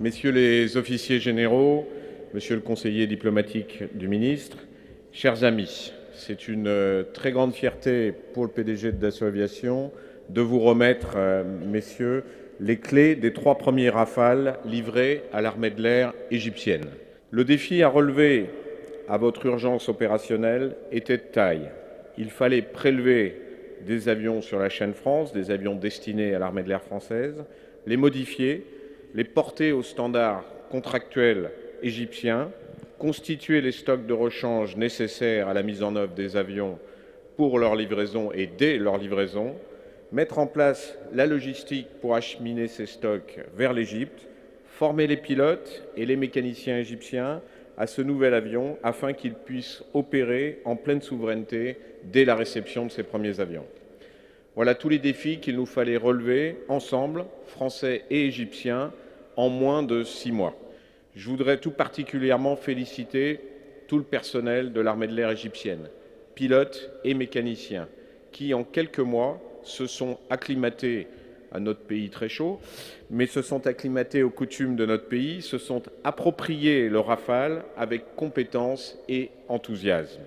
Messieurs les officiers généraux, Monsieur le conseiller diplomatique du ministre, chers amis, c'est une très grande fierté pour le PDG de Dassault Aviation de vous remettre, messieurs, les clés des 3 premiers Rafales livrés à l'armée de l'air égyptienne. Le défi à relever à votre urgence opérationnelle était de taille. Il fallait prélever des avions sur la chaîne France, des avions destinés à l'armée de l'air française, les modifier, les porter aux standards contractuels égyptiens, constituer les stocks de rechange nécessaires à la mise en œuvre des avions pour leur livraison et dès leur livraison, mettre en place la logistique pour acheminer ces stocks vers l'Égypte, former les pilotes et les mécaniciens égyptiens à ce nouvel avion afin qu'ils puissent opérer en pleine souveraineté dès la réception de ces premiers avions. Voilà tous les défis qu'il nous fallait relever ensemble, Français et Égyptiens, en moins de 6 mois. Je voudrais tout particulièrement féliciter tout le personnel de l'armée de l'air égyptienne, pilotes et mécaniciens, qui en quelques mois se sont acclimatés à notre pays très chaud, mais se sont acclimatés aux coutumes de notre pays, se sont appropriés le Rafale avec compétence et enthousiasme.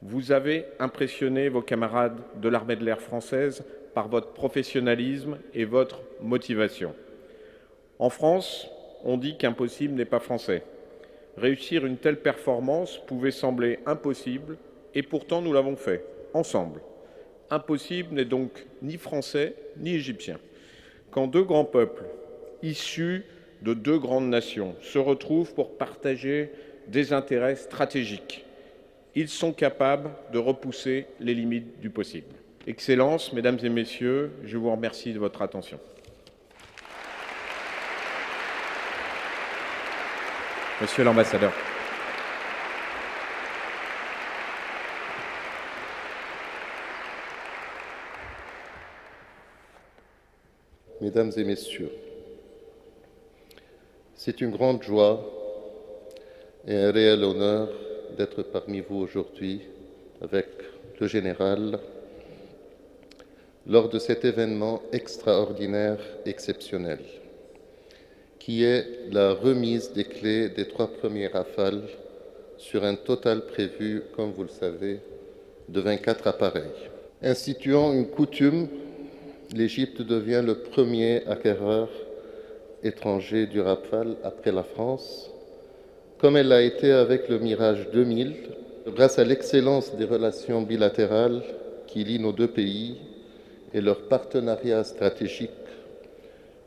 Vous avez impressionné vos camarades de l'armée de l'air française par votre professionnalisme et votre motivation. En France, on dit qu'impossible n'est pas français. Réussir une telle performance pouvait sembler impossible, et pourtant nous l'avons fait, ensemble. Impossible n'est donc ni français ni égyptien. Quand 2 grands peuples, issus de 2 grandes nations, se retrouvent pour partager des intérêts stratégiques, ils sont capables de repousser les limites du possible. Excellences, Mesdames et Messieurs, je vous remercie de votre attention. Monsieur l'ambassadeur. Mesdames et Messieurs, c'est une grande joie et un réel honneur d'être parmi vous aujourd'hui avec le général lors de cet événement extraordinaire, exceptionnel, qui est la remise des clés des 3 premiers Rafales sur un total prévu, comme vous le savez, de 24 appareils. Instituant une coutume, l'Égypte devient le premier acquéreur étranger du Rafale après la France, comme elle l'a été avec le Mirage 2000, grâce à l'excellence des relations bilatérales qui lient nos 2 pays et leur partenariat stratégique,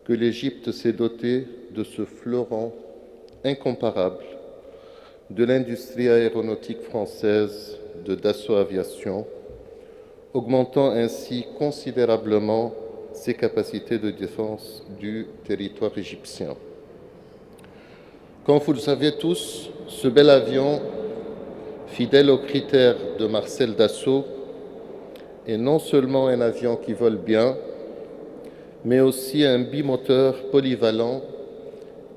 que l'Égypte s'est dotée de ce fleuron incomparable de l'industrie aéronautique française de Dassault Aviation, augmentant ainsi considérablement ses capacités de défense du territoire égyptien. Comme vous le savez tous, ce bel avion, fidèle aux critères de Marcel Dassault, est non seulement un avion qui vole bien, mais aussi un bimoteur polyvalent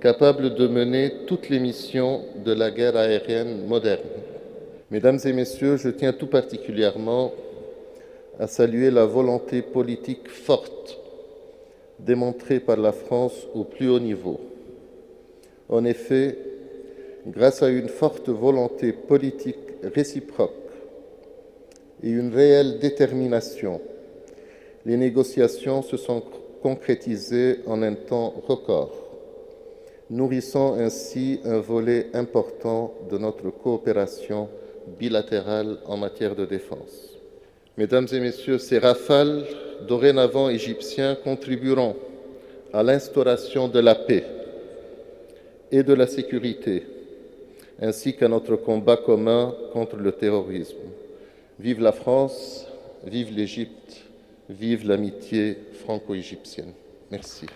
capable de mener toutes les missions de la guerre aérienne moderne. Mesdames et Messieurs, je tiens tout particulièrement à saluer la volonté politique forte démontrée par la France au plus haut niveau. En effet, grâce à une forte volonté politique réciproque et une réelle détermination, les négociations se sont concrétisées en un temps record, nourrissant ainsi un volet important de notre coopération bilatérale en matière de défense. Mesdames et Messieurs, ces Rafales, dorénavant égyptiens, contribueront à l'instauration de la paix et de la sécurité, ainsi qu'à notre combat commun contre le terrorisme. Vive la France, vive l'Égypte, vive l'amitié franco-égyptienne. Merci.